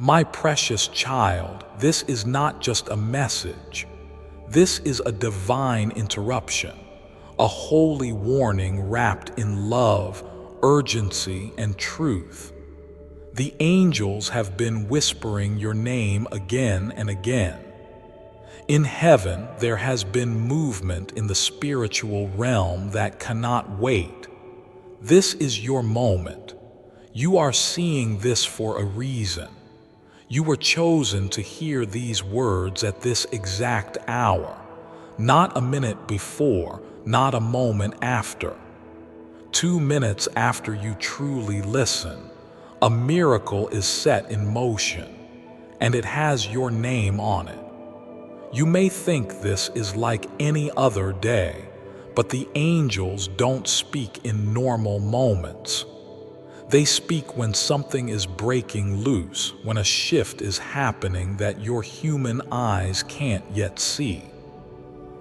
My precious child, this is not just a message. This is a divine interruption, a holy warning wrapped in love, urgency, and truth. The angels have been whispering your name again and again. In heaven, there has been movement in the spiritual realm that cannot wait. This is your moment. You are seeing this for a reason. You were chosen to hear these words at this exact hour, not a minute before, not a moment after. 2 minutes after you truly listen, a miracle is set in motion, and it has your name on it. You may think this is like any other day, but the angels don't speak in normal moments. They speak when something is breaking loose, when a shift is happening that your human eyes can't yet see.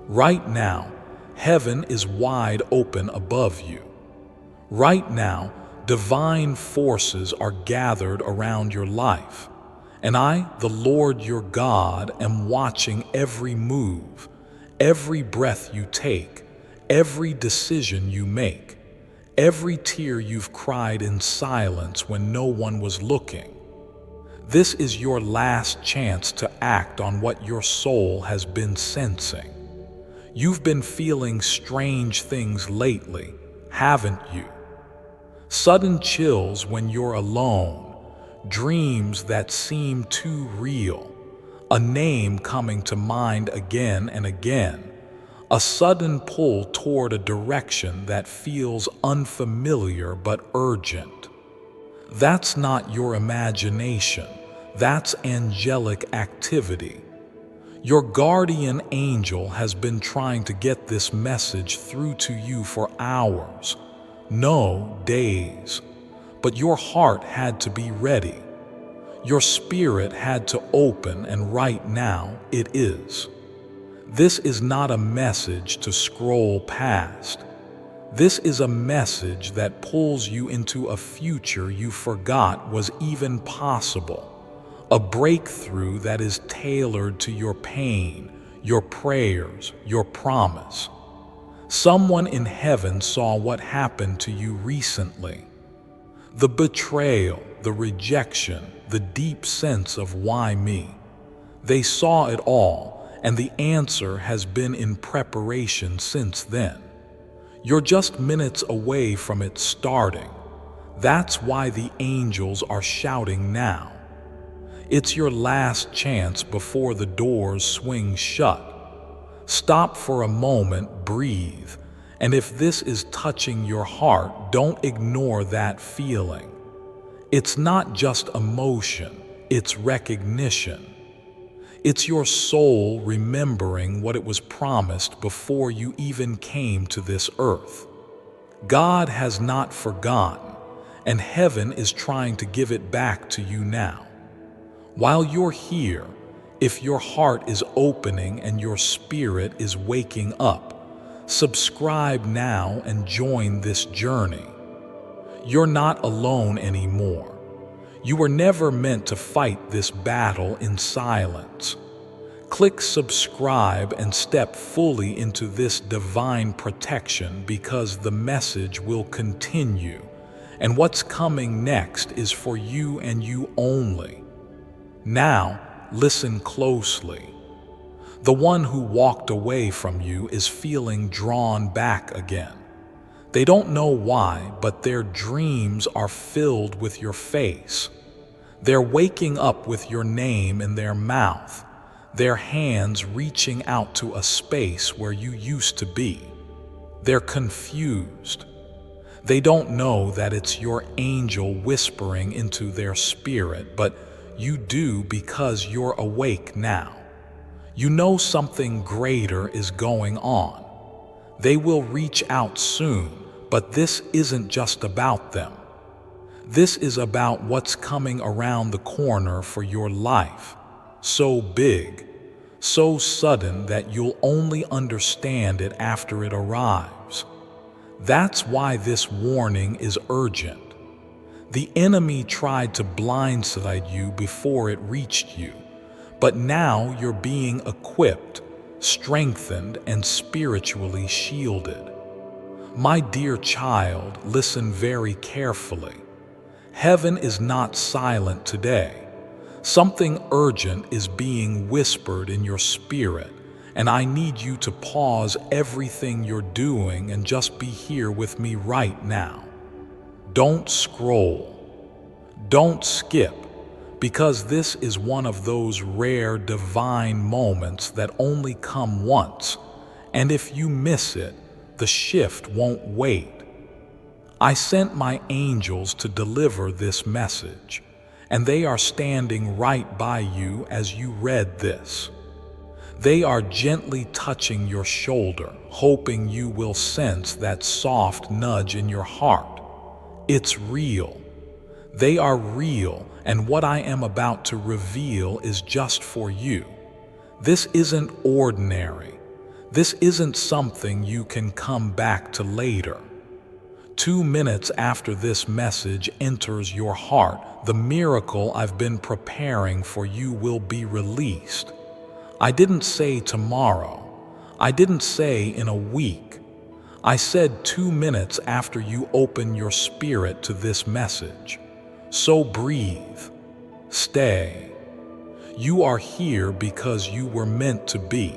Right now, heaven is wide open above you. Right now, divine forces are gathered around your life, and I, the Lord your God, am watching every move, every breath you take, every decision you make, every tear you've cried in silence when no one was looking. This is your last chance to act on what your soul has been sensing. You've been feeling strange things lately, haven't you? Sudden chills when you're alone, dreams that seem too real, a name coming to mind again and again, a sudden pull toward a direction that feels unfamiliar but urgent. That's not your imagination, that's angelic activity. Your guardian angel has been trying to get this message through to you for hours, no, days. But your heart had to be ready. Your spirit had to open, and right now it is. This is not a message to scroll past. This is a message that pulls you into a future you forgot was even possible. A breakthrough that is tailored to your pain, your prayers, your promise. Someone in heaven saw what happened to you recently. The betrayal, the rejection, the deep sense of why me. They saw it all, and the answer has been in preparation since then. You're just minutes away from it starting. That's why the angels are shouting now. It's your last chance before the doors swing shut. Stop for a moment, breathe, and if this is touching your heart, don't ignore that feeling. It's not just emotion, it's recognition. It's your soul remembering what it was promised before you even came to this earth. God has not forgotten, and heaven is trying to give it back to you now. While you're here, if your heart is opening and your spirit is waking up, subscribe now and join this journey. You're not alone anymore. You were never meant to fight this battle in silence. Click subscribe and step fully into this divine protection, because the message will continue, and what's coming next is for you and you only. Now, listen closely. The one who walked away from you is feeling drawn back again. They don't know why, but their dreams are filled with your face. They're waking up with your name in their mouth, their hands reaching out to a space where you used to be. They're confused. They don't know that it's your angel whispering into their spirit, but you do because you're awake now. You know something greater is going on. They will reach out soon, but this isn't just about them. This is about what's coming around the corner for your life. So big, so sudden that you'll only understand it after it arrives. That's why this warning is urgent. The enemy tried to blindside you before it reached you, but now you're being equipped, strengthened, and spiritually shielded. My dear child, listen very carefully. Heaven is not silent today. Something urgent is being whispered in your spirit, and I need you to pause everything you're doing and just be here with me right now. Don't scroll. Don't skip, because this is one of those rare divine moments that only come once, and if you miss it, the shift won't wait. I sent my angels to deliver this message, and they are standing right by you as you read this. They are gently touching your shoulder, hoping you will sense that soft nudge in your heart. It's real. They are real, and what I am about to reveal is just for you. This isn't ordinary. This isn't something you can come back to later. 2 minutes after this message enters your heart, the miracle I've been preparing for you will be released. I didn't say tomorrow. I didn't say in a week. I said 2 minutes after you open your spirit to this message. So breathe. Stay. You are here because you were meant to be.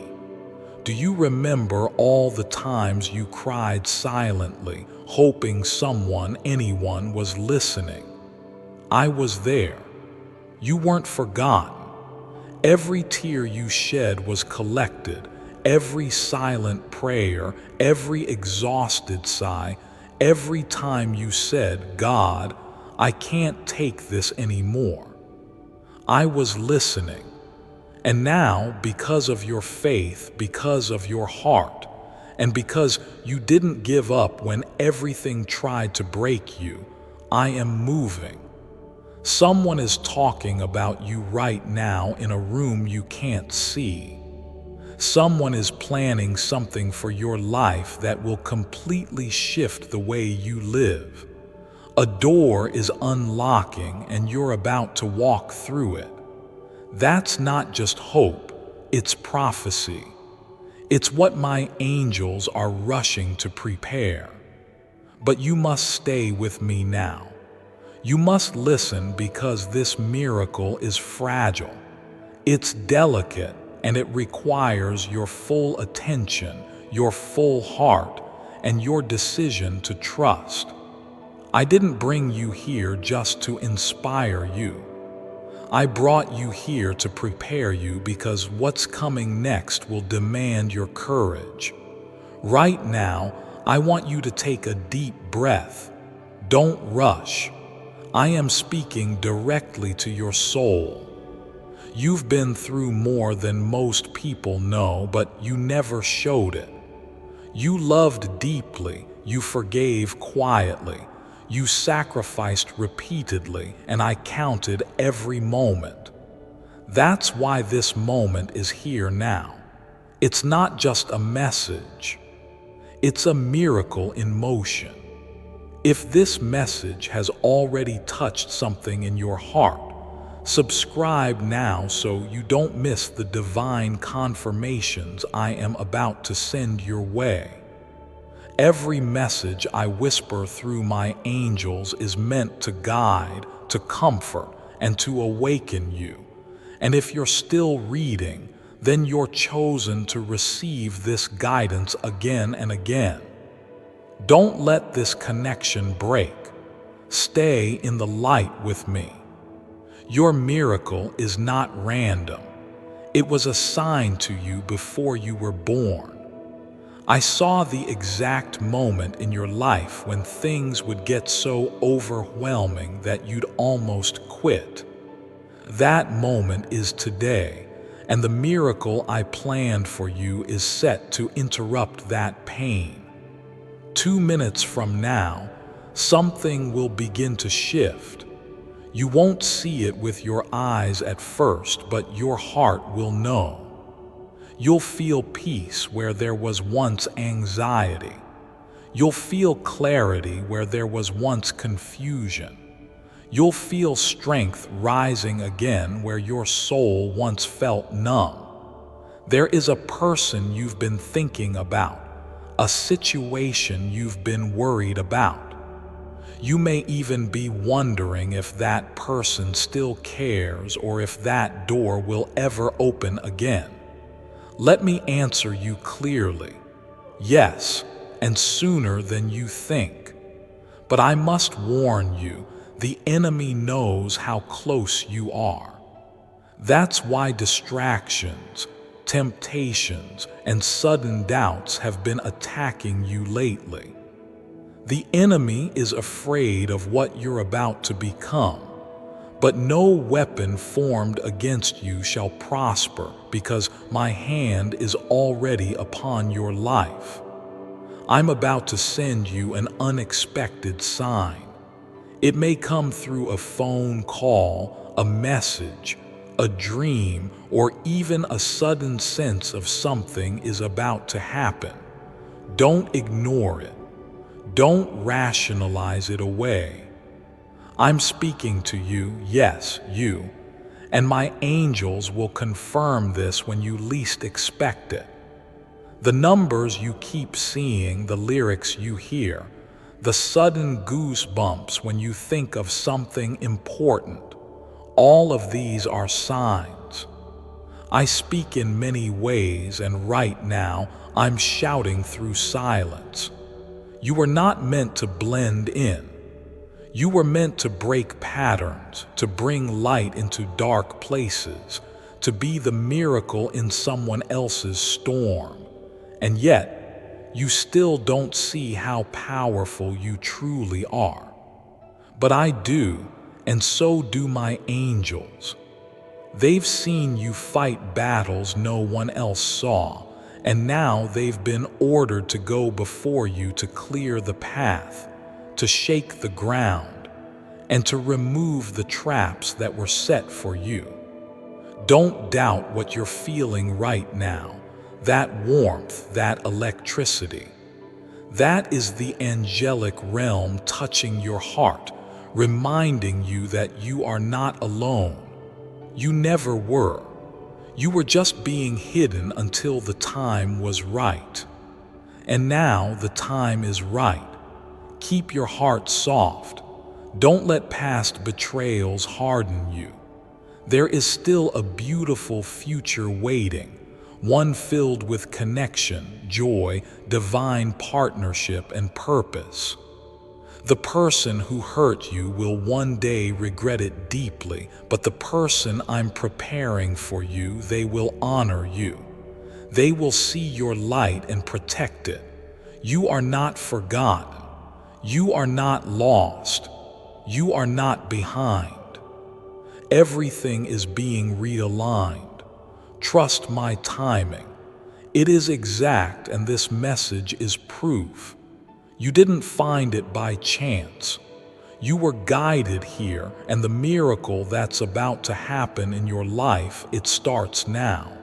Do you remember all the times you cried silently, hoping anyone was listening? I was there. You weren't forgotten. Every tear you shed was collected, every silent prayer, every exhausted sigh, every time you said, "God, I can't take this anymore." I was listening. And now, because of your faith, because of your heart, and because you didn't give up when everything tried to break you, I am moving. Someone is talking about you right now in a room you can't see. Someone is planning something for your life that will completely shift the way you live. A door is unlocking and you're about to walk through it. That's not just hope, it's prophecy. It's what my angels are rushing to prepare. But you must stay with me now. You must listen because this miracle is fragile. It's delicate and it requires your full attention, your full heart, and your decision to trust. I didn't bring you here just to inspire you. I brought you here to prepare you because what's coming next will demand your courage. Right now, I want you to take a deep breath. Don't rush. I am speaking directly to your soul. You've been through more than most people know, but you never showed it. You loved deeply, you forgave quietly, you sacrificed repeatedly, and I counted every moment. That's why this moment is here now. It's not just a message. It's a miracle in motion. If this message has already touched something in your heart, subscribe now so you don't miss the divine confirmations I am about to send your way. Every message I whisper through my angels is meant to guide, to comfort, and to awaken you. And if you're still reading, then you're chosen to receive this guidance again and again. Don't let this connection break. Stay in the light with me. Your miracle is not random. It was assigned to you before you were born. I saw the exact moment in your life when things would get so overwhelming that you'd almost quit. That moment is today, and the miracle I planned for you is set to interrupt that pain. 2 minutes from now, something will begin to shift. You won't see it with your eyes at first, but your heart will know. You'll feel peace where there was once anxiety. You'll feel clarity where there was once confusion. You'll feel strength rising again where your soul once felt numb. There is a person you've been thinking about, a situation you've been worried about. You may even be wondering if that person still cares or if that door will ever open again. Let me answer you clearly. Yes, and sooner than you think. But I must warn you, the enemy knows how close you are. That's why distractions, temptations, and sudden doubts have been attacking you lately. The enemy is afraid of what you're about to become, but no weapon formed against you shall prosper, because my hand is already upon your life. I'm about to send you an unexpected sign. It may come through a phone call, a message, a dream, or even a sudden sense of something is about to happen. Don't ignore it. Don't rationalize it away. I'm speaking to you, yes, you, and my angels will confirm this when you least expect it. The numbers you keep seeing, the lyrics you hear, the sudden goosebumps when you think of something important, all of these are signs. I speak in many ways, and right now I'm shouting through silence. You were not meant to blend in. You were meant to break patterns, to bring light into dark places, to be the miracle in someone else's storm. And yet, you still don't see how powerful you truly are. But I do, and so do my angels. They've seen you fight battles no one else saw, and now they've been ordered to go before you to clear the path, to shake the ground, and to remove the traps that were set for you. Don't doubt what you're feeling right now, that warmth, that electricity. That is the angelic realm touching your heart, reminding you that you are not alone. You never were. You were just being hidden until the time was right. And now the time is right. Keep your heart soft. Don't let past betrayals harden you. There is still a beautiful future waiting, one filled with connection, joy, divine partnership, and purpose. The person who hurt you will one day regret it deeply, but the person I'm preparing for you, they will honor you. They will see your light and protect it. You are not forgotten. You are not lost. You are not behind. Everything is being realigned. Trust my timing. It is exact, and this message is proof. You didn't find it by chance. You were guided here, and the miracle that's about to happen in your life, it starts now.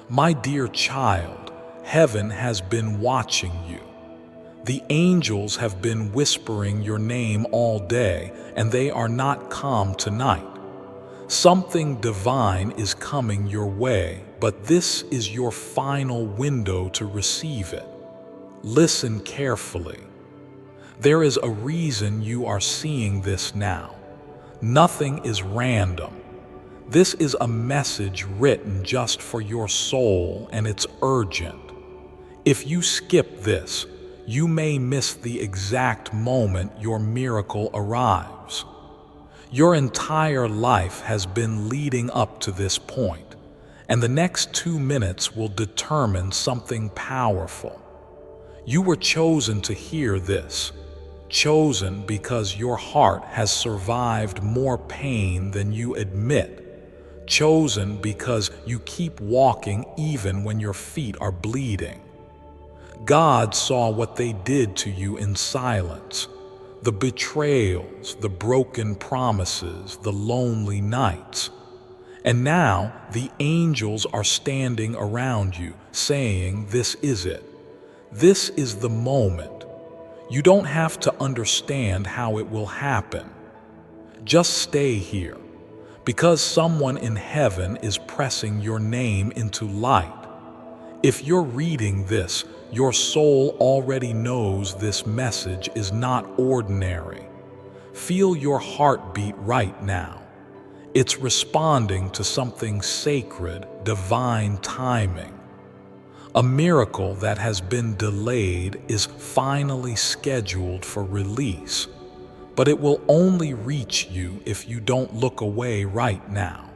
My dear child, heaven has been watching you. The angels have been whispering your name all day, and they are not calm tonight. Something divine is coming your way, but this is your final window to receive it. Listen carefully. There is a reason you are seeing this now. Nothing is random. This is a message written just for your soul, and it's urgent. If you skip this, you may miss the exact moment your miracle arrives. Your entire life has been leading up to this point, and the next 2 minutes will determine something powerful. You were chosen to hear this, chosen because your heart has survived more pain than you admit, chosen because you keep walking even when your feet are bleeding. God saw what they did to you in silence, the betrayals, the broken promises, the lonely nights. And now the angels are standing around you, saying, "This is it. This is the moment." You don't have to understand how it will happen. Just stay here, because someone in heaven is pressing your name into light. If you're reading this, your soul already knows this message is not ordinary. Feel your heartbeat right now. It's responding to something sacred, divine timing. A miracle that has been delayed is finally scheduled for release, but it will only reach you if you don't look away right now.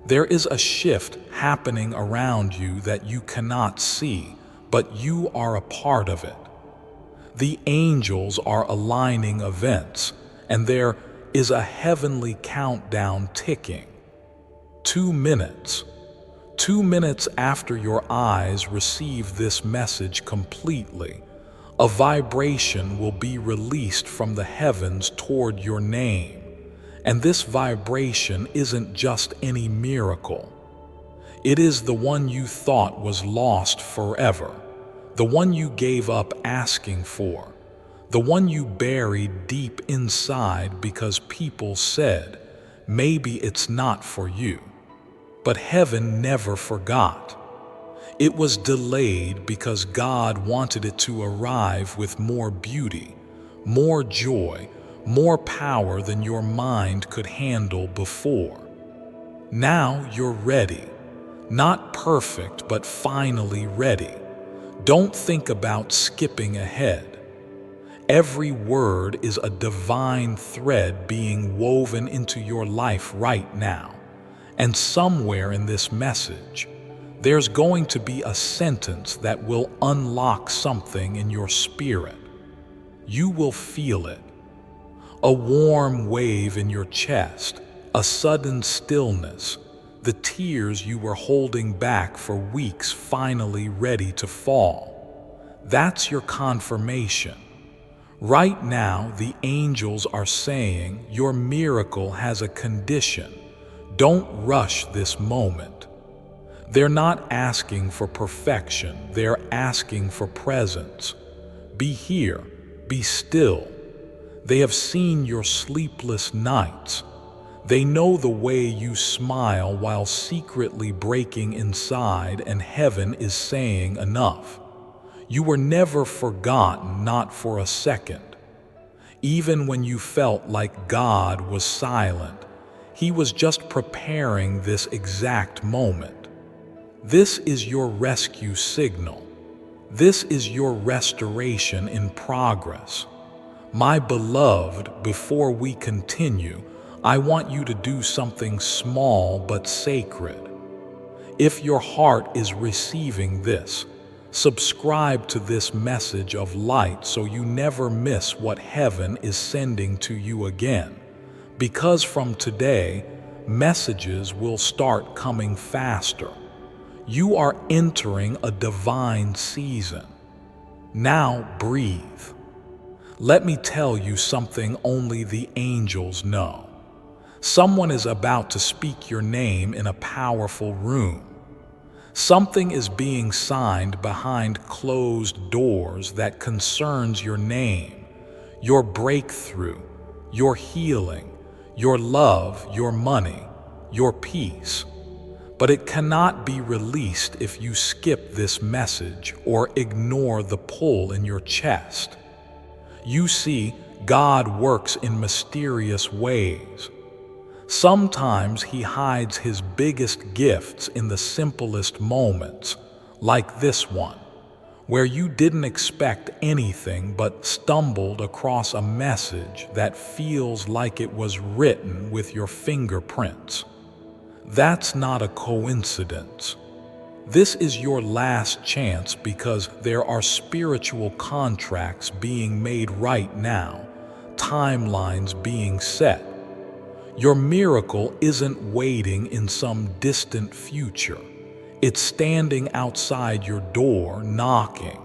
There is a shift happening around you that you cannot see, but you are a part of it. The angels are aligning events, and there is a heavenly countdown ticking. 2 minutes. 2 minutes after your eyes receive this message completely, a vibration will be released from the heavens toward your name. And this vibration isn't just any miracle. It is the one you thought was lost forever, the one you gave up asking for, the one you buried deep inside because people said, maybe it's not for you. But heaven never forgot. It was delayed because God wanted it to arrive with more beauty, more joy, more power than your mind could handle before. Now you're ready. Not perfect, but finally ready. Don't think about skipping ahead. Every word is a divine thread being woven into your life right now. And somewhere in this message, there's going to be a sentence that will unlock something in your spirit. You will feel it. A warm wave in your chest, a sudden stillness, the tears you were holding back for weeks finally ready to fall. That's your confirmation. Right now, the angels are saying your miracle has a condition. Don't rush this moment. They're not asking for perfection, they're asking for presence. Be here, be still. They have seen your sleepless nights. They know the way you smile while secretly breaking inside, and heaven is saying enough. You were never forgotten, not for a second. Even when you felt like God was silent, He was just preparing this exact moment. This is your rescue signal. This is your restoration in progress. My beloved, before we continue, I want you to do something small but sacred. If your heart is receiving this, subscribe to this message of light so you never miss what heaven is sending to you again. Because from today, messages will start coming faster. You are entering a divine season. Now breathe. Let me tell you something only the angels know. Someone is about to speak your name in a powerful room. Something is being signed behind closed doors that concerns your name, your breakthrough, your healing, your love, your money, your peace. But it cannot be released if you skip this message or ignore the pull in your chest. You see, God works in mysterious ways. Sometimes He hides His biggest gifts in the simplest moments, like this one, where you didn't expect anything but stumbled across a message that feels like it was written with your fingerprints. That's not a coincidence. This is your last chance because there are spiritual contracts being made right now, timelines being set. Your miracle isn't waiting in some distant future. It's standing outside your door, knocking.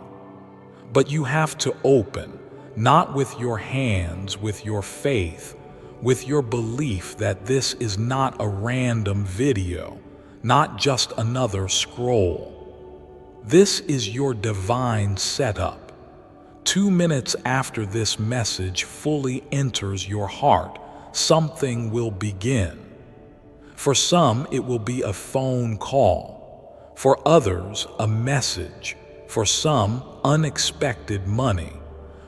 But you have to open, not with your hands, with your faith, with your belief that this is not a random video, not just another scroll. This is your divine setup. 2 minutes after this message fully enters your heart, something will begin. For some, it will be a phone call. For others, a message. For some, unexpected money.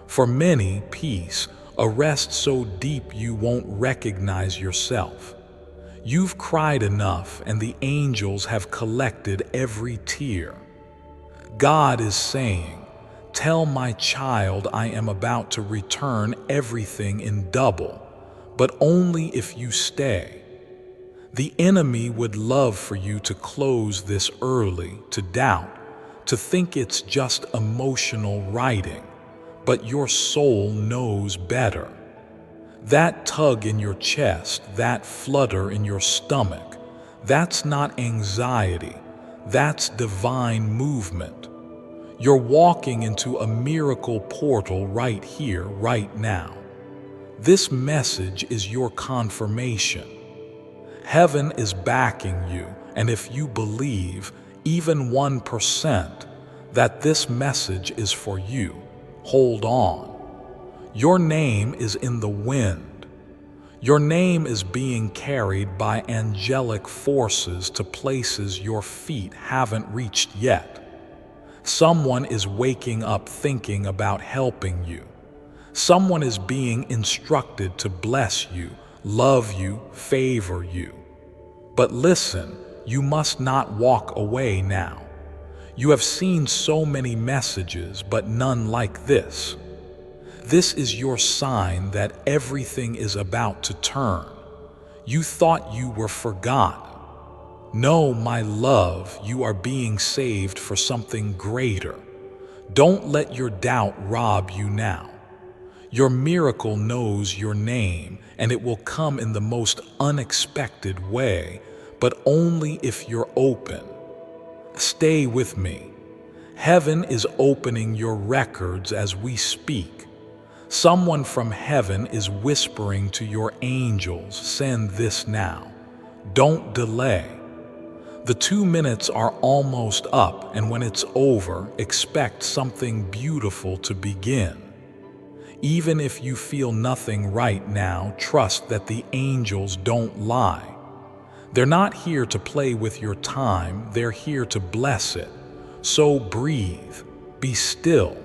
For many, peace, a rest so deep you won't recognize yourself. You've cried enough, and the angels have collected every tear. God is saying, "Tell my child I am about to return everything in double, but only if you stay." The enemy would love for you to close this early, to doubt, to think it's just emotional writing, but your soul knows better. That tug in your chest, that flutter in your stomach, that's not anxiety, that's divine movement. You're walking into a miracle portal right here, right now. This message is your confirmation. Heaven is backing you, and if you believe, even 1%, that this message is for you, hold on. Your name is in the wind. Your name is being carried by angelic forces to places your feet haven't reached yet. Someone is waking up thinking about helping you. Someone is being instructed to bless you, love you, favor you. But listen, you must not walk away now. You have seen so many messages, but none like this. This is your sign that everything is about to turn. You thought you were forgotten. No, my love, you are being saved for something greater. Don't let your doubt rob you now. Your miracle knows your name, and it will come in the most unexpected way, but only if you're open. Stay with me. Heaven is opening your records as we speak. Someone from heaven is whispering to your angels, "Send this now. Don't delay." The 2 minutes are almost up, and when it's over, expect something beautiful to begin. Even if you feel nothing right now, trust that the angels don't lie. They're not here to play with your time, they're here to bless it. So breathe, be still.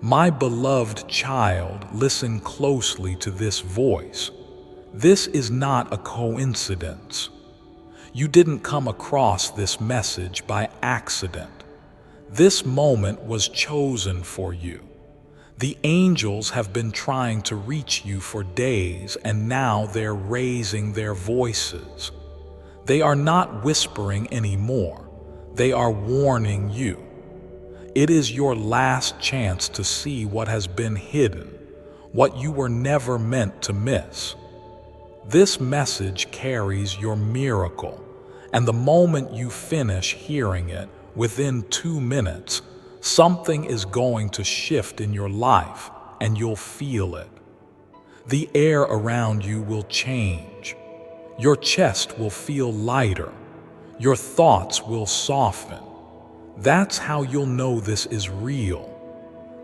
My beloved child, listen closely to this voice. This is not a coincidence. You didn't come across this message by accident. This moment was chosen for you. The angels have been trying to reach you for days, and now they're raising their voices. They are not whispering anymore. They are warning you. It is your last chance to see what has been hidden, what you were never meant to miss. This message carries your miracle, and the moment you finish hearing it, within 2 minutes, something is going to shift in your life, and you'll feel it. The air around you will change. Your chest will feel lighter. Your thoughts will soften. That's how you'll know this is real.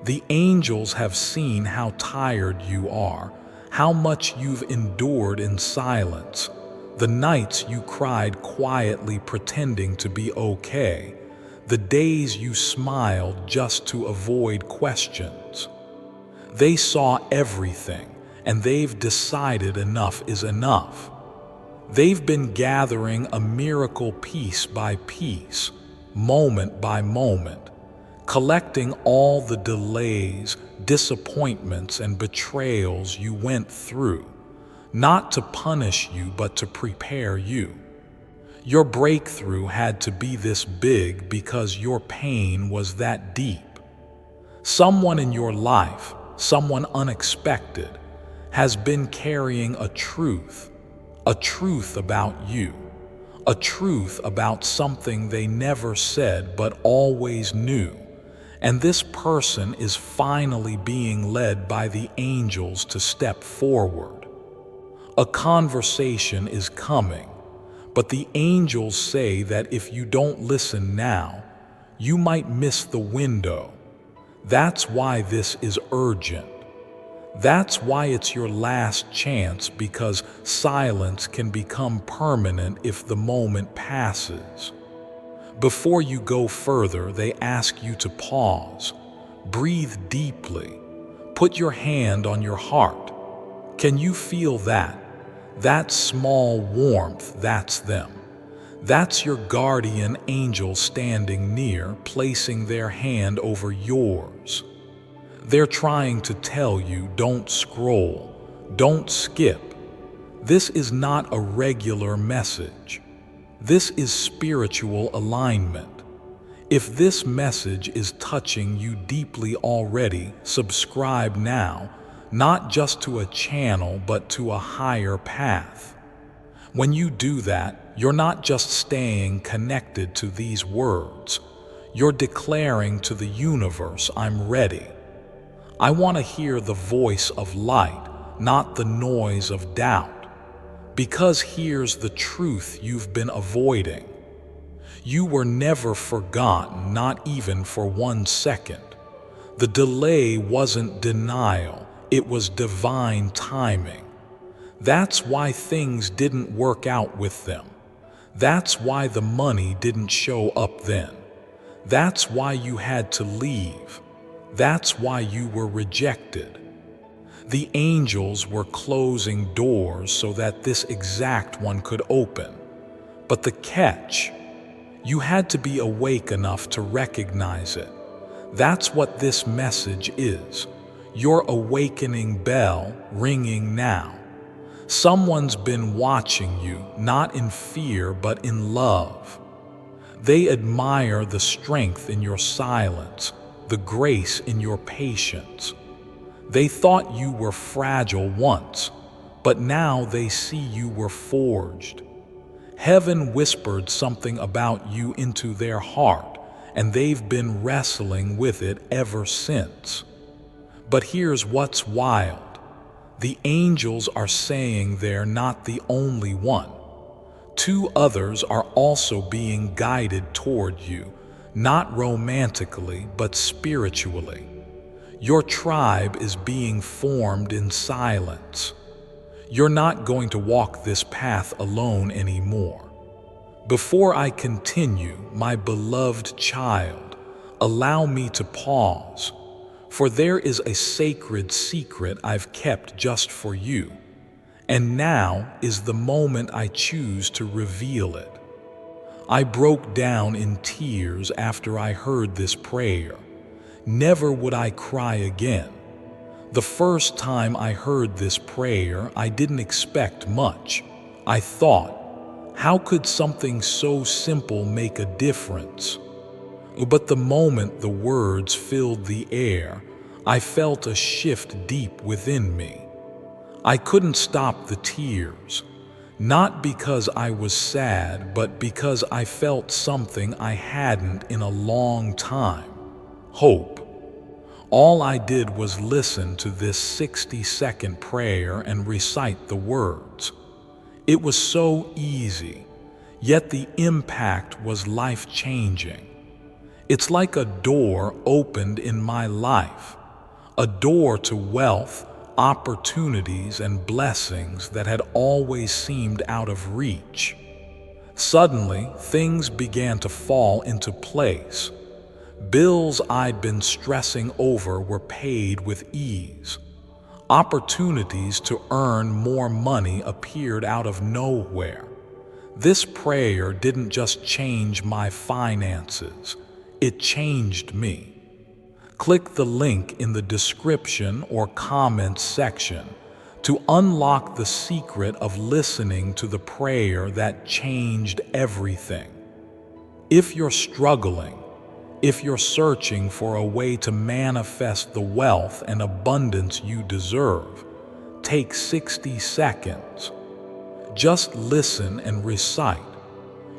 The angels have seen how tired you are, how much you've endured in silence, the nights you cried quietly pretending to be okay, the days you smiled just to avoid questions. They saw everything, and they've decided enough is enough. They've been gathering a miracle piece by piece, moment by moment, collecting all the delays, disappointments, and betrayals you went through, not to punish you, but to prepare you. Your breakthrough had to be this big because your pain was that deep. Someone in your life, someone unexpected, has been carrying a truth about you, a truth about something they never said but always knew. And this person is finally being led by the angels to step forward. A conversation is coming, but the angels say that if you don't listen now, you might miss the window. That's why this is urgent. That's why it's your last chance, because silence can become permanent if the moment passes. Before you go further, they ask you to pause, breathe deeply, put your hand on your heart. Can you feel that? That small warmth, that's them. That's your guardian angel standing near, placing their hand over yours. They're trying to tell you, don't scroll, don't skip. This is not a regular message. This is spiritual alignment. If this message is touching you deeply already, subscribe now, not just to a channel, but to a higher path. When you do that, you're not just staying connected to these words. You're declaring to the universe, I'm ready. I want to hear the voice of light, not the noise of doubt. Because here's the truth you've been avoiding. You were never forgotten, not even for 1 second. The delay wasn't denial, it was divine timing. That's why things didn't work out with them. That's why the money didn't show up then. That's why you had to leave. That's why you were rejected. The angels were closing doors so that this exact one could open. But the catch, you had to be awake enough to recognize it. That's what this message is. Your awakening bell ringing now. Someone's been watching you, not in fear, but in love. They admire the strength in your silence, the grace in your patience. They thought you were fragile once, but now they see you were forged. Heaven whispered something about you into their heart, and they've been wrestling with it ever since. But here's what's wild. The angels are saying they're not the only one. 2 others are also being guided toward you, not romantically, but spiritually. Your tribe is being formed in silence. You're not going to walk this path alone anymore. Before I continue, my beloved child, allow me to pause, for there is a sacred secret I've kept just for you, and now is the moment I choose to reveal it. I broke down in tears after I heard this prayer. Never would I cry again. The first time I heard this prayer, I didn't expect much. I thought, how could something so simple make a difference? But the moment the words filled the air, I felt a shift deep within me. I couldn't stop the tears, not because I was sad, but because I felt something I hadn't in a long time. Hope. All I did was listen to this 60-second prayer and recite the words. It was so easy, yet the impact was life-changing. It's like a door opened in my life, a door to wealth, opportunities, and blessings that had always seemed out of reach. Suddenly, things began to fall into place. Bills I'd been stressing over were paid with ease. Opportunities to earn more money appeared out of nowhere. This prayer didn't just change my finances, it changed me. Click the link in the description or comments section to unlock the secret of listening to the prayer that changed everything. If you're struggling, if you're searching for a way to manifest the wealth and abundance you deserve, take 60 seconds. Just listen and recite.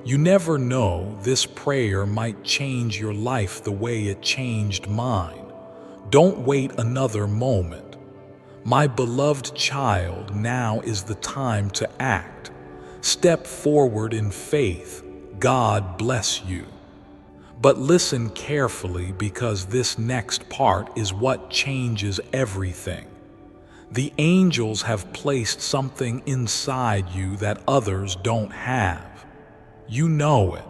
You never know, this prayer might change your life the way it changed mine. Don't wait another moment. My beloved child, now is the time to act. Step forward in faith. God bless you. But listen carefully, because this next part is what changes everything. The angels have placed something inside you that others don't have. You know it.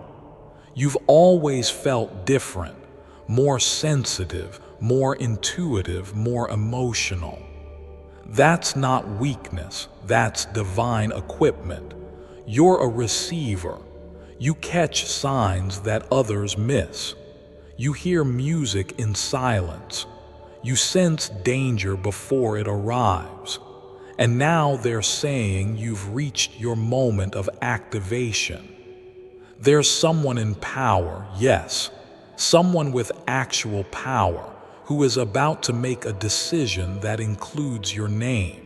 You've always felt different, more sensitive, more intuitive, more emotional. That's not weakness, that's divine equipment. You're a receiver. You catch signs that others miss. You hear music in silence. You sense danger before it arrives. And now they're saying you've reached your moment of activation. There's someone in power, yes, someone with actual power who is about to make a decision that includes your name.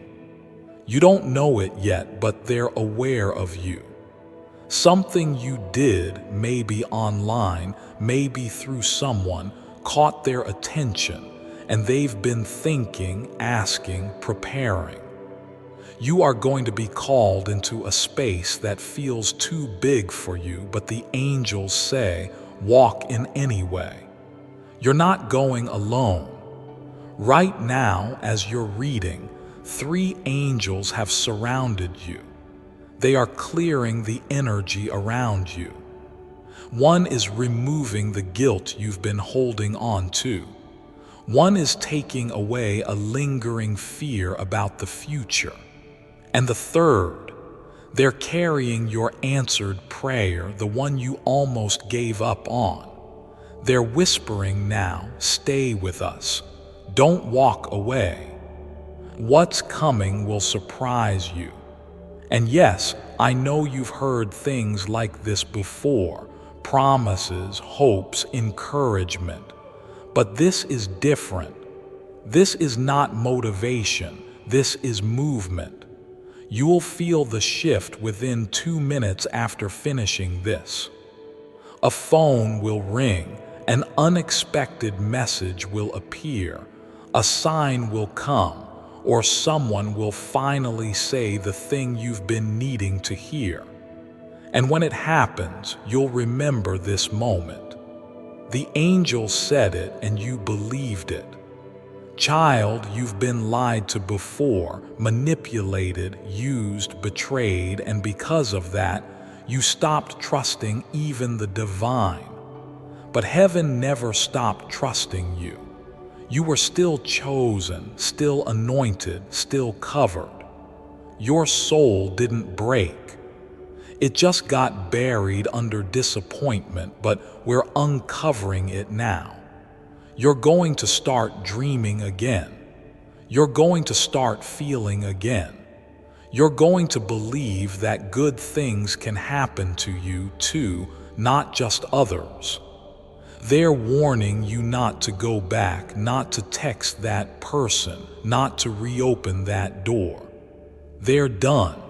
You don't know it yet, but they're aware of you. Something you did, maybe online, maybe through someone, caught their attention, and they've been thinking, asking, preparing. You are going to be called into a space that feels too big for you, but the angels say, walk in anyway. You're not going alone. Right now, as you're reading, 3 angels have surrounded you. They are clearing the energy around you. One is removing the guilt you've been holding on to. One is taking away a lingering fear about the future. And the third, they're carrying your answered prayer, the one you almost gave up on. They're whispering now, stay with us. Don't walk away. What's coming will surprise you. And yes, I know you've heard things like this before, promises, hopes, encouragement. But this is different. This is not motivation. This is movement. You will feel the shift within 2 minutes after finishing this. A phone will ring, an unexpected message will appear, a sign will come, or someone will finally say the thing you've been needing to hear. And when it happens, you'll remember this moment. The angel said it and you believed it. Child, you've been lied to before, manipulated, used, betrayed, and because of that, you stopped trusting even the divine. But heaven never stopped trusting you. You were still chosen, still anointed, still covered. Your soul didn't break. It just got buried under disappointment, but we're uncovering it now. You're going to start dreaming again. You're going to start feeling again. You're going to believe that good things can happen to you too, not just others. They're warning you not to go back, not to text that person, not to reopen that door. They're done.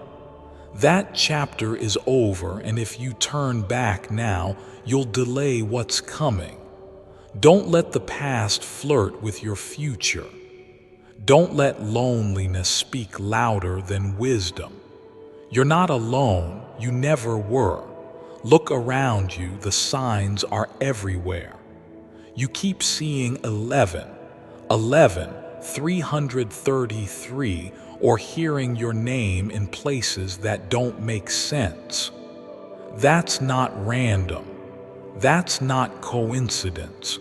That chapter is over, and if you turn back now, you'll delay what's coming. Don't let the past flirt with your future. Don't let loneliness speak louder than wisdom. You're not alone, you never were. Look around you, the signs are everywhere. You keep seeing 11, 333, or hearing your name in places that don't make sense. That's not random. That's not coincidence.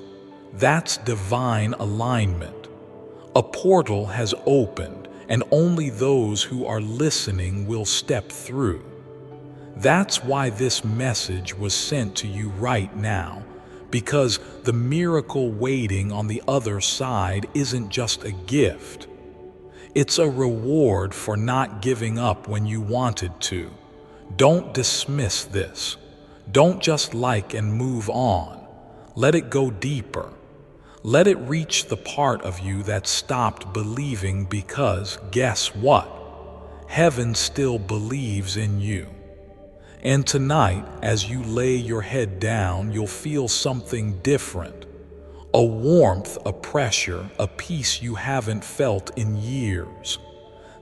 That's divine alignment. A portal has opened, and only those who are listening will step through. That's why this message was sent to you right now, because the miracle waiting on the other side isn't just a gift. It's a reward for not giving up when you wanted to. Don't dismiss this. Don't just like and move on. Let it go deeper. Let it reach the part of you that stopped believing, because guess what? Heaven still believes in you. And tonight, as you lay your head down, you'll feel something different. A warmth, a pressure, a peace you haven't felt in years.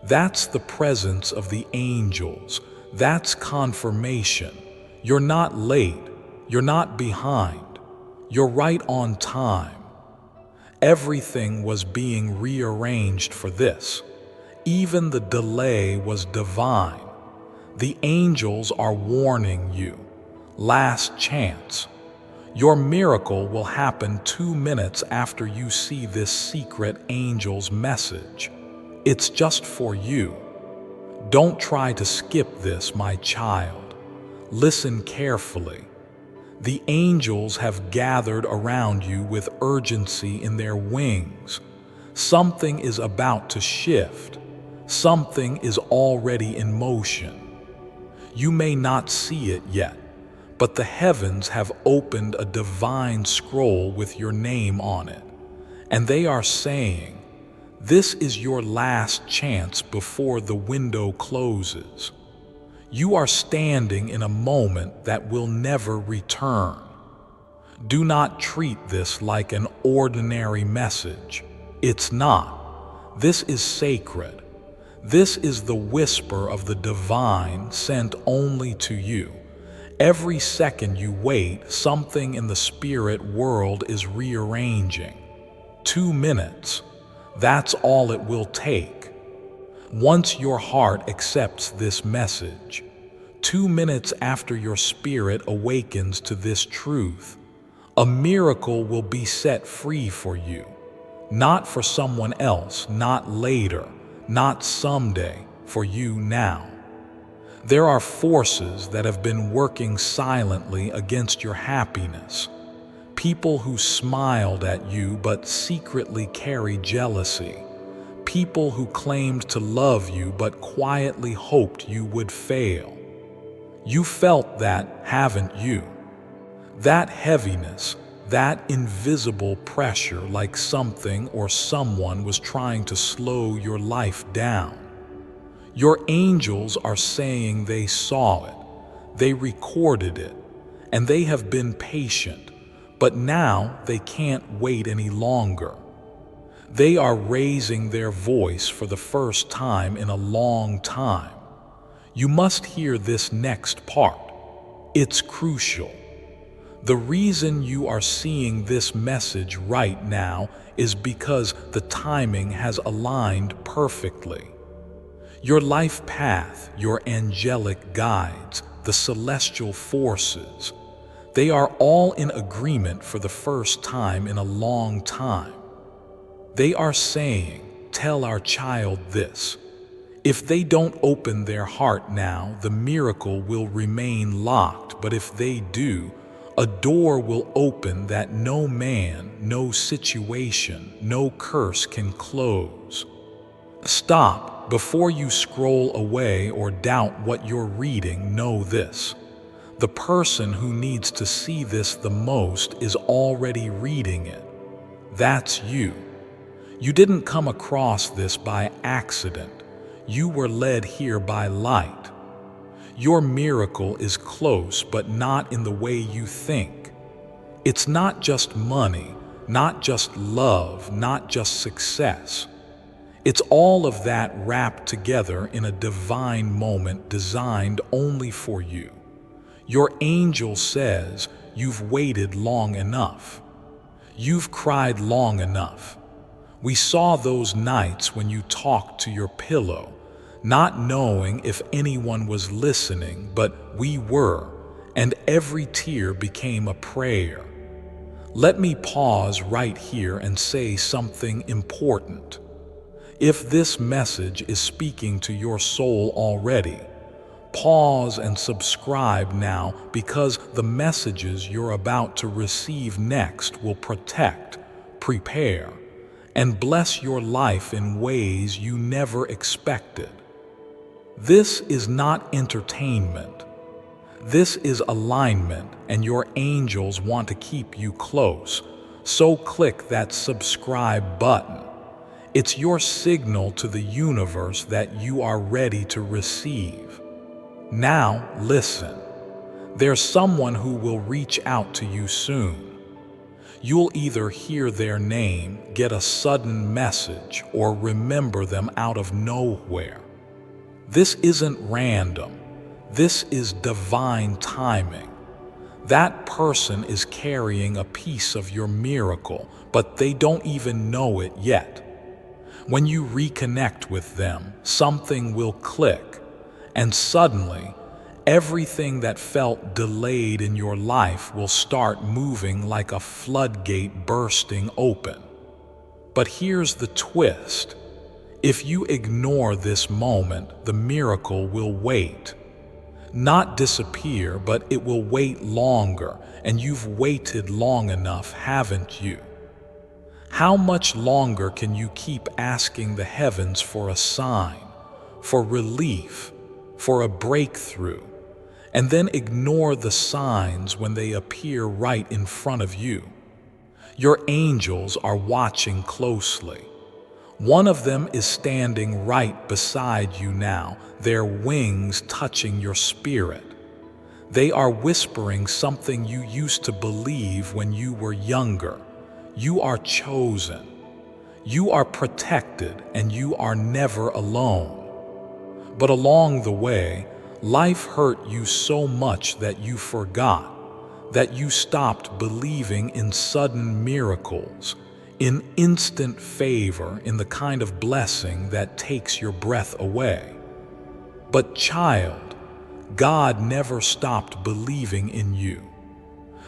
That's the presence of the angels. That's confirmation. You're not late. You're not behind. You're right on time. Everything was being rearranged for this. Even the delay was divine. The angels are warning you. Last chance. Your miracle will happen 2 minutes after you see this secret angel's message. It's just for you. Don't try to skip this, my child. Listen carefully. The angels have gathered around you with urgency in their wings. Something is about to shift. Something is already in motion. You may not see it yet, but the heavens have opened a divine scroll with your name on it, and they are saying, this is your last chance before the window closes. You are standing in a moment that will never return. Do not treat this like an ordinary message. It's not. This is sacred. This is the whisper of the divine sent only to you. Every second you wait, something in the spirit world is rearranging. 2 minutes. That's all it will take. Once your heart accepts this message, 2 minutes after your spirit awakens to this truth, a miracle will be set free for you. Not for someone else, not later, not someday, for you now. There are forces that have been working silently against your happiness. People who smiled at you but secretly carry jealousy. People who claimed to love you but quietly hoped you would fail. You felt that, haven't you? That heaviness, that invisible pressure, like something or someone was trying to slow your life down. Your angels are saying they saw it, they recorded it, and they have been patient, but now they can't wait any longer. They are raising their voice for the first time in a long time. You must hear this next part. It's crucial. The reason you are seeing this message right now is because the timing has aligned perfectly. Your life path, your angelic guides, the celestial forces, they are all in agreement for the first time in a long time. They are saying, tell our child this. If they don't open their heart now, the miracle will remain locked, but if they do, a door will open that no man, no situation, no curse can close. Stop before you scroll away or doubt what you're reading. Know this. The person who needs to see this the most is already reading it. That's you. You didn't come across this by accident. You were led here by light. Your miracle is close, but not in the way you think. It's not just money, not just love, not just success. It's all of that wrapped together in a divine moment designed only for you. Your angel says, you've waited long enough. You've cried long enough. We saw those nights when you talked to your pillow, not knowing if anyone was listening, but we were, and every tear became a prayer. Let me pause right here and say something important. If this message is speaking to your soul already, pause and subscribe now, because the messages you're about to receive next will protect, prepare, and bless your life in ways you never expected. This is not entertainment. This is alignment, and your angels want to keep you close. So click that subscribe button. It's your signal to the universe that you are ready to receive. Now listen. There's someone who will reach out to you soon. You'll either hear their name, get a sudden message, or remember them out of nowhere. This isn't random. This is divine timing. That person is carrying a piece of your miracle, but they don't even know it yet. When you reconnect with them, something will click, and suddenly, everything that felt delayed in your life will start moving like a floodgate bursting open. But here's the twist. If you ignore this moment, the miracle will wait. Not disappear, but it will wait longer, and you've waited long enough, haven't you? How much longer can you keep asking the heavens for a sign, for relief, for a breakthrough, and then ignore the signs when they appear right in front of you? Your angels are watching closely. One of them is standing right beside you now, their wings touching your spirit. They are whispering something you used to believe when you were younger. You are chosen. You are protected, and you are never alone. But along the way, life hurt you so much that you forgot, that you stopped believing in sudden miracles, in instant favor, in the kind of blessing that takes your breath away. But child, God never stopped believing in you.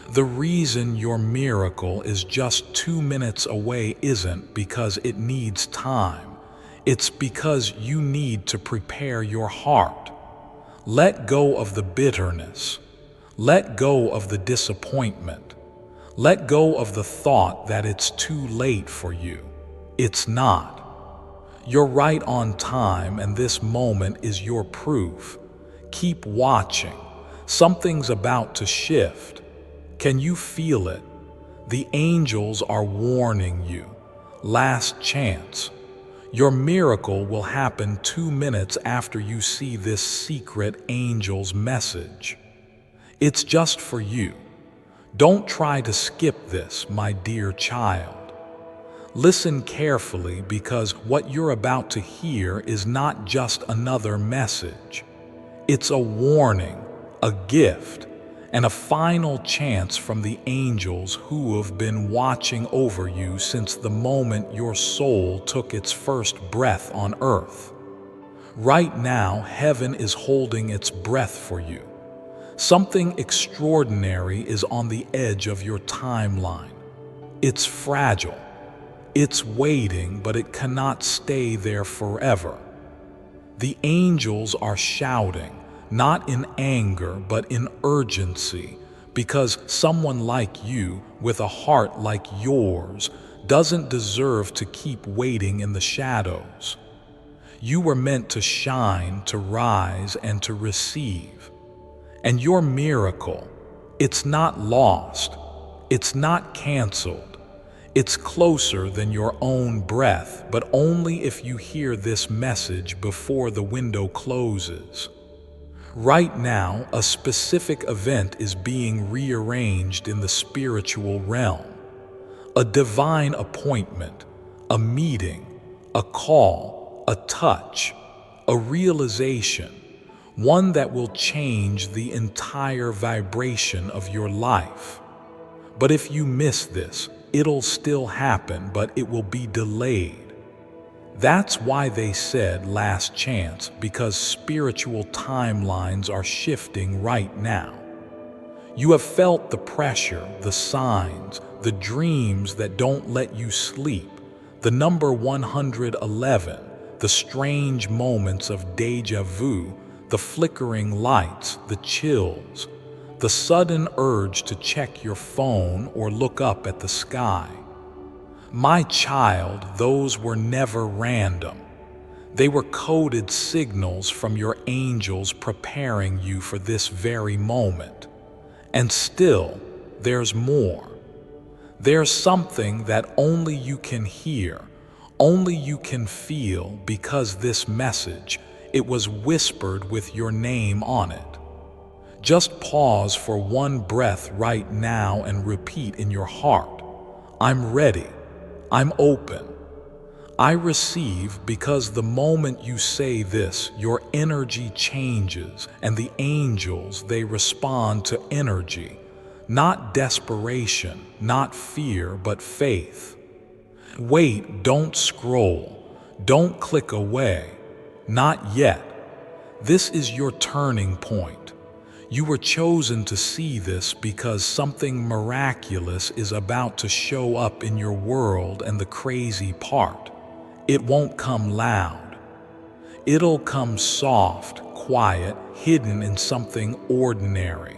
The reason your miracle is just 2 minutes away isn't because it needs time. It's because you need to prepare your heart. Let go of the bitterness. Let go of the disappointment. Let go of the thought that it's too late for you. It's not. You're right on time, and this moment is your proof. Keep watching. Something's about to shift. Can you feel it? The angels are warning you. Last chance. Your miracle will happen 2 minutes after you see this secret angel's message. It's just for you. Don't try to skip this, my dear child. Listen carefully, because what you're about to hear is not just another message. It's a warning, a gift, and a final chance from the angels who have been watching over you since the moment your soul took its first breath on earth. Right now, heaven is holding its breath for you. Something extraordinary is on the edge of your timeline. It's fragile. It's waiting, but it cannot stay there forever. The angels are shouting, not in anger, but in urgency, because someone like you, with a heart like yours, doesn't deserve to keep waiting in the shadows. You were meant to shine, to rise, and to receive. And your miracle, it's not lost, it's not canceled, it's closer than your own breath, but only if you hear this message before the window closes. Right now, a specific event is being rearranged in the spiritual realm. A divine appointment, a meeting, a call, a touch, a realization. One that will change the entire vibration of your life. But if you miss this, it'll still happen, but it will be delayed. That's why they said last chance, because spiritual timelines are shifting right now. You have felt the pressure, the signs, the dreams that don't let you sleep, the number 111, the strange moments of deja vu, the flickering lights, the chills, the sudden urge to check your phone or look up at the sky. My child, those were never random. They were coded signals from your angels preparing you for this very moment. And still, there's more. There's something that only you can hear, only you can feel, because this message, it was whispered with your name on it. Just pause for one breath right now and repeat in your heart, I'm ready, I'm open, I receive, because the moment you say this, your energy changes, and the angels, they respond to energy, not desperation, not fear, but faith. Wait, don't scroll. Don't click away. Not yet. This is your turning point. You were chosen to see this because something miraculous is about to show up in your world, and the crazy part, it won't come loud. It'll come soft, quiet, hidden in something ordinary.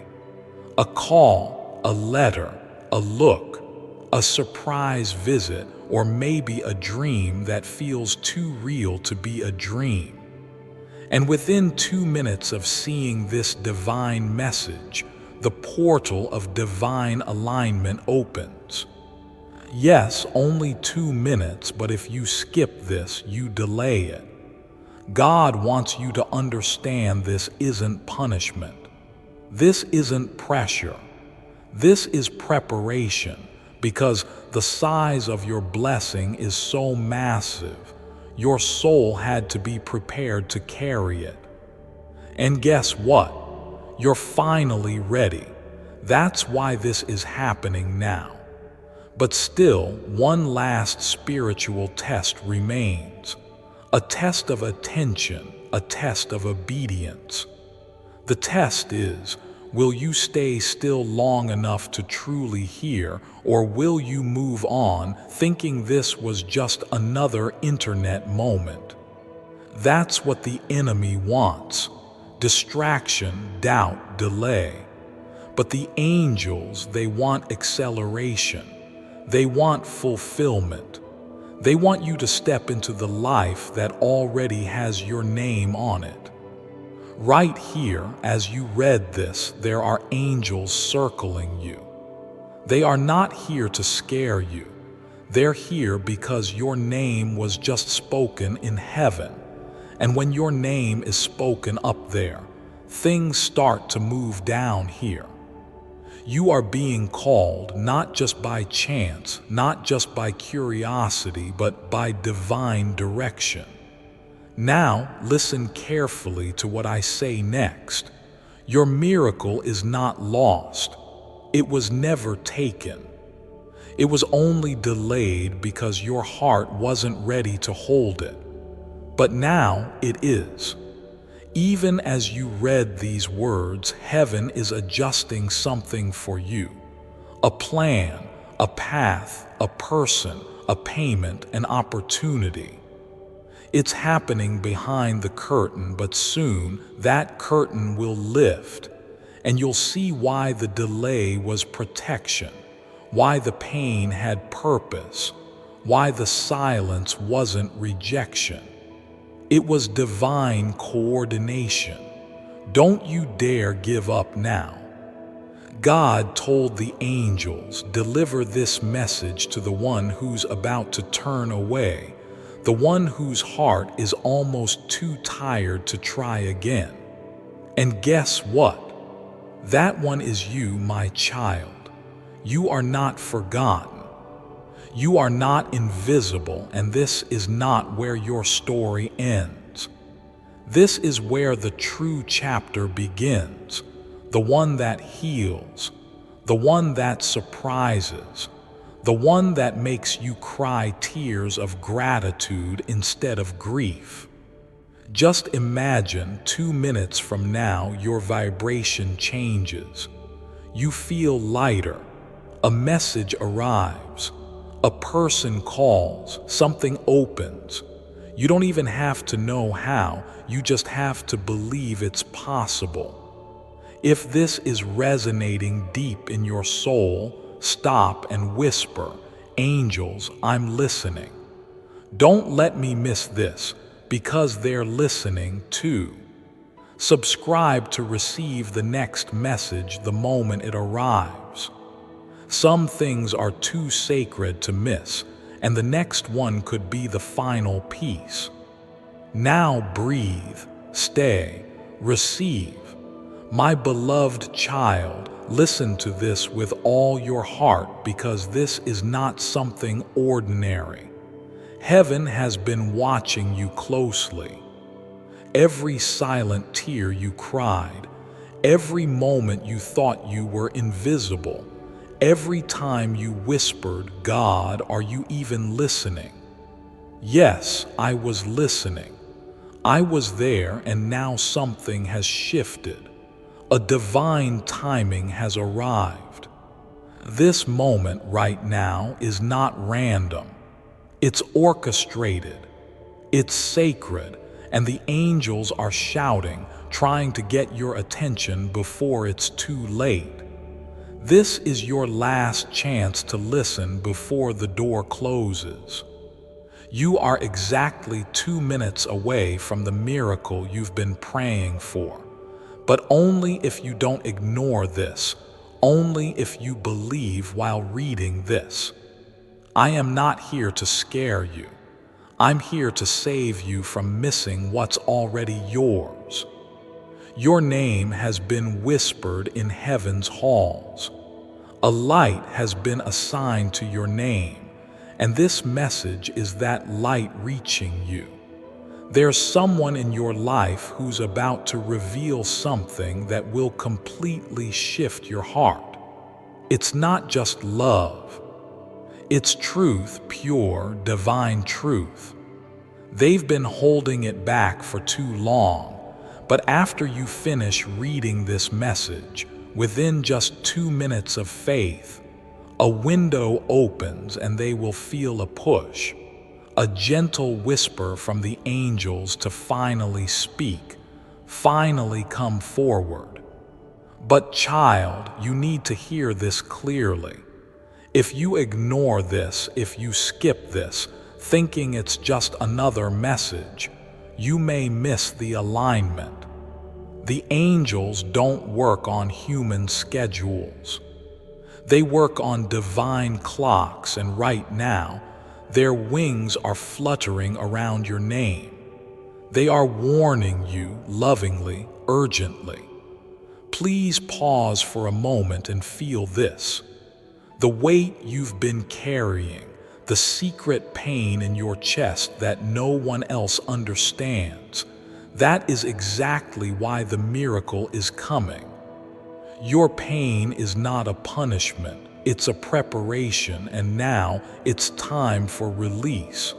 A call, a letter, a look, a surprise visit, or maybe a dream that feels too real to be a dream. And within 2 minutes of seeing this divine message, the portal of divine alignment opens. Yes, only 2 minutes, but if you skip this, you delay it. God wants you to understand this isn't punishment. This isn't pressure. This is preparation, because the size of your blessing is so massive. Your soul had to be prepared to carry it. And guess what? You're finally ready. That's why this is happening now. But still, one last spiritual test remains. A test of attention, a test of obedience. The test is, will you stay still long enough to truly hear, or will you move on thinking this was just another internet moment? That's what the enemy wants. Distraction, doubt, delay. But the angels, they want acceleration. They want fulfillment. They want you to step into the life that already has your name on it. Right here, as you read this, there are angels circling you. They are not here to scare you. They're here because your name was just spoken in heaven. And when your name is spoken up there, things start to move down here. You are being called not just by chance, not just by curiosity, but by divine direction. Now, listen carefully to what I say next. Your miracle is not lost. It was never taken. It was only delayed because your heart wasn't ready to hold it. But now it is. Even as you read these words, heaven is adjusting something for you. A plan, a path, a person, a payment, an opportunity. It's happening behind the curtain, but soon that curtain will lift, and you'll see why the delay was protection, why the pain had purpose, why the silence wasn't rejection. It was divine coordination. Don't you dare give up now. God told the angels, deliver this message to the one who's about to turn away, the one whose heart is almost too tired to try again. And guess what? That one is you, my child. You are not forgotten. You are not invisible, and this is not where your story ends. This is where the true chapter begins, the one that heals, the one that surprises, the one that makes you cry tears of gratitude instead of grief. Just imagine 2 minutes from now your vibration changes. You feel lighter. A message arrives. A person calls. Something opens. You don't even have to know how. You just have to believe it's possible. If this is resonating deep in your soul, stop and whisper, "Angels, I'm listening." Don't let me miss this, because they're listening too. Subscribe to receive the next message the moment it arrives. Some things are too sacred to miss, and the next one could be the final piece. Now breathe, stay, receive. My beloved child, listen to this with all your heart, because this is not something ordinary. Heaven has been watching you closely. Every silent tear you cried, every moment you thought you were invisible, every time you whispered, "God, are you even listening?" Yes, I was listening. I was there, and now something has shifted. A divine timing has arrived. This moment right now is not random. It's orchestrated. It's sacred, and the angels are shouting, trying to get your attention before it's too late. This is your last chance to listen before the door closes. You are exactly 2 minutes away from the miracle you've been praying for, but only if you don't ignore this, only if you believe while reading this. I am not here to scare you. I'm here to save you from missing what's already yours. Your name has been whispered in heaven's halls. A light has been assigned to your name, and this message is that light reaching you. There's someone in your life who's about to reveal something that will completely shift your heart. It's not just love. It's truth, pure, divine truth. They've been holding it back for too long, but after you finish reading this message, within just 2 minutes of faith, a window opens and they will feel a push, a gentle whisper from the angels to finally speak, finally come forward. But child, you need to hear this clearly. If you ignore this, if you skip this, thinking it's just another message, you may miss the alignment. The angels don't work on human schedules. They work on divine clocks, and right now, their wings are fluttering around your name. They are warning you lovingly, urgently. Please pause for a moment and feel this. The weight you've been carrying, the secret pain in your chest that no one else understands, that is exactly why the miracle is coming. Your pain is not a punishment, it's a preparation, and now it's time for release.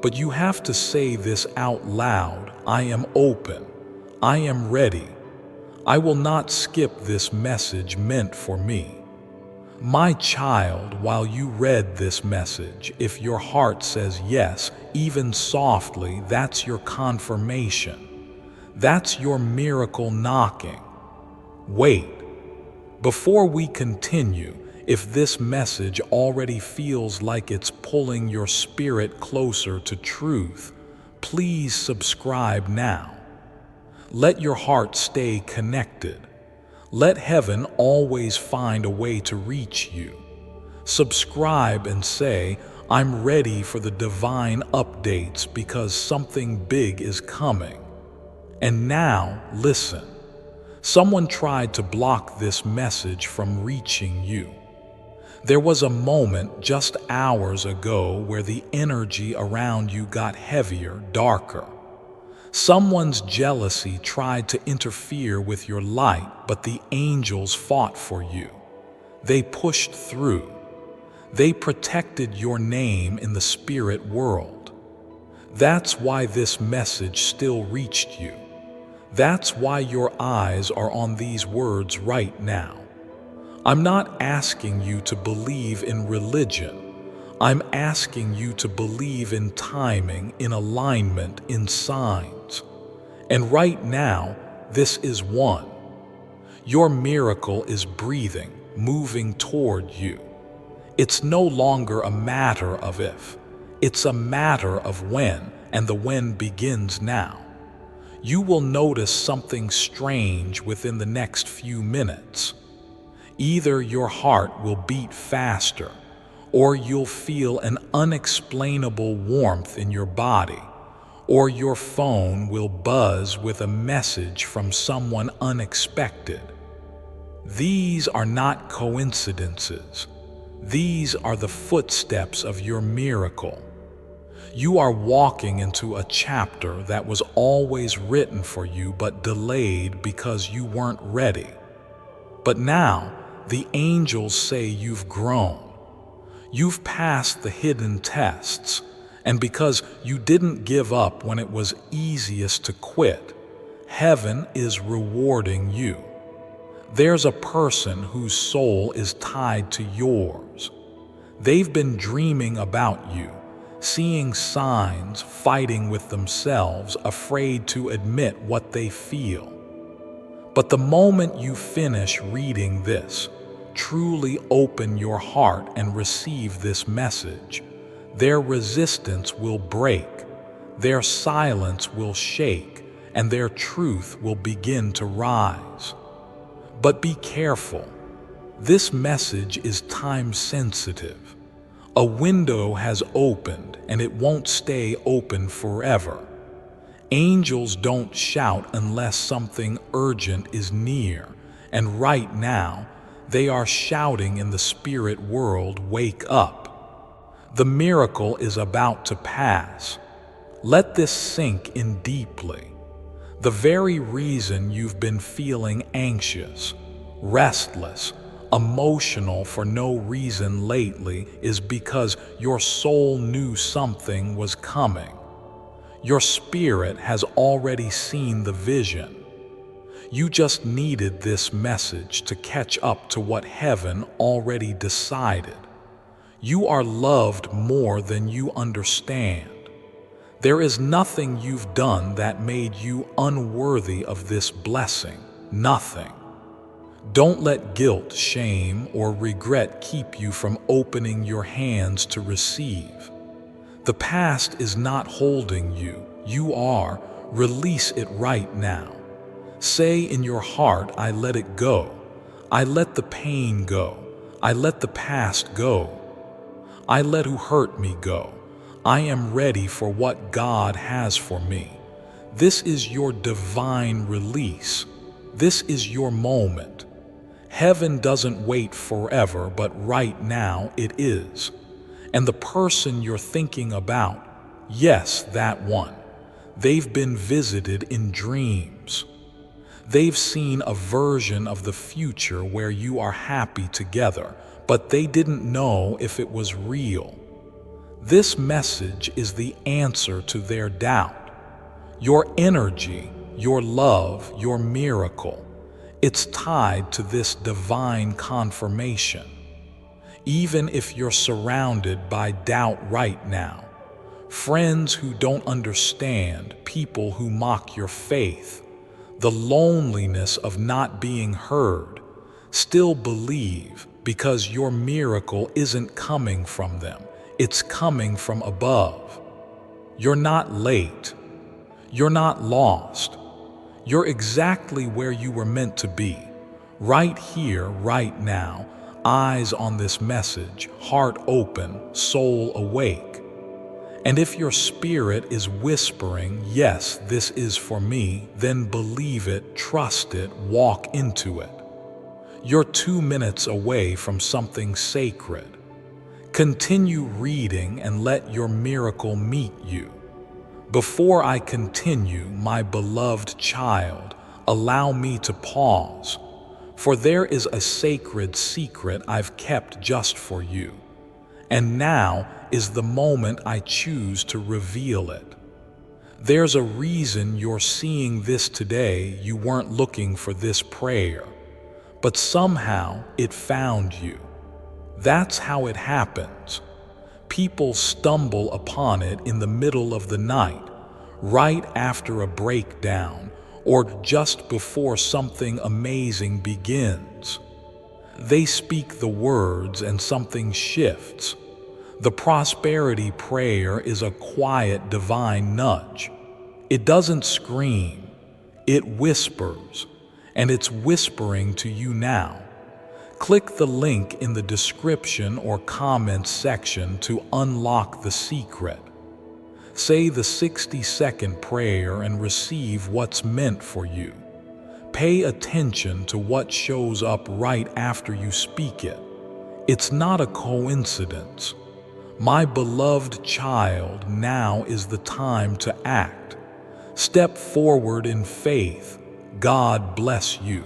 But you have to say this out loud: I am open, I am ready. I will not skip this message meant for me. My child, while you read this message, if your heart says yes, even softly, that's your confirmation. That's your miracle knocking. Wait. Before we continue, if this message already feels like it's pulling your spirit closer to truth, please subscribe now. Let your heart stay connected. Let heaven always find a way to reach you. Subscribe and say, I'm ready for the divine updates because something big is coming. And now, listen. Someone tried to block this message from reaching you. There was a moment just hours ago where the energy around you got heavier, darker. Someone's jealousy tried to interfere with your light, but the angels fought for you. They pushed through. They protected your name in the spirit world. That's why this message still reached you. That's why your eyes are on these words right now. I'm not asking you to believe in religion. I'm asking you to believe in timing, in alignment, in signs. And right now, this is one. Your miracle is breathing, moving toward you. It's no longer a matter of if. It's a matter of when, and the when begins now. You will notice something strange within the next few minutes. Either your heart will beat faster, or you'll feel an unexplainable warmth in your body, or your phone will buzz with a message from someone unexpected. These are not coincidences. These are the footsteps of your miracle. You are walking into a chapter that was always written for you but delayed because you weren't ready. But now, the angels say you've grown. You've passed the hidden tests, And because you didn't give up when it was easiest to quit, heaven is rewarding you. There's a person whose soul is tied to yours. They've been dreaming about you, seeing signs, fighting with themselves, afraid to admit what they feel. But the moment you finish reading this, truly open your heart and receive this message, their resistance will break, their silence will shake, and their truth will begin to rise. But be careful. This message is time sensitive. A window has opened and it won't stay open forever. Angels don't shout unless something urgent is near, and right now, they are shouting in the spirit world, "Wake up." The miracle is about to pass. Let this sink in deeply. The very reason you've been feeling anxious, restless, emotional for no reason lately is because your soul knew something was coming. Your spirit has already seen the vision. You just needed this message to catch up to what heaven already decided. You are loved more than you understand. There is nothing you've done that made you unworthy of this blessing. Nothing. Don't let guilt, shame, or regret keep you from opening your hands to receive. The past is not holding you. You are. Release it right now. Say in your heart, "I let it go. I let the pain go. I let the past go. I let who hurt me go. I am ready for what God has for me." This is your divine release. This is your moment. Heaven doesn't wait forever, but right now it is. And the person you're thinking about, yes, that one, they've been visited in dreams. They've seen a version of the future where you are happy together, but they didn't know if it was real. This message is the answer to their doubt. Your energy, your love, your miracle, it's tied to this divine confirmation. Even if you're surrounded by doubt right now, friends who don't understand, people who mock your faith, the loneliness of not being heard, still believe, because your miracle isn't coming from them. It's coming from above. You're not late. You're not lost. You're exactly where you were meant to be. Right here, right now, eyes on this message, heart open, soul awake. And if your spirit is whispering, "Yes, this is for me," then believe it, trust it, walk into it. You're 2 minutes away from something sacred. Continue reading and let your miracle meet you. Before I continue, my beloved child, allow me to pause, for there is a sacred secret I've kept just for you. And now is the moment I choose to reveal it. There's a reason you're seeing this today. You weren't looking for this prayer, but somehow it found you. That's how it happens. People stumble upon it in the middle of the night, right after a breakdown, or just before something amazing begins. They speak the words and something shifts. The prosperity prayer is a quiet divine nudge. It doesn't scream, it whispers, and it's whispering to you now. Click the link in the description or comments section to unlock the secret. Say the 60-second prayer and receive what's meant for you. Pay attention to what shows up right after you speak it. It's not a coincidence. My beloved child, now is the time to act. Step forward in faith. God bless you.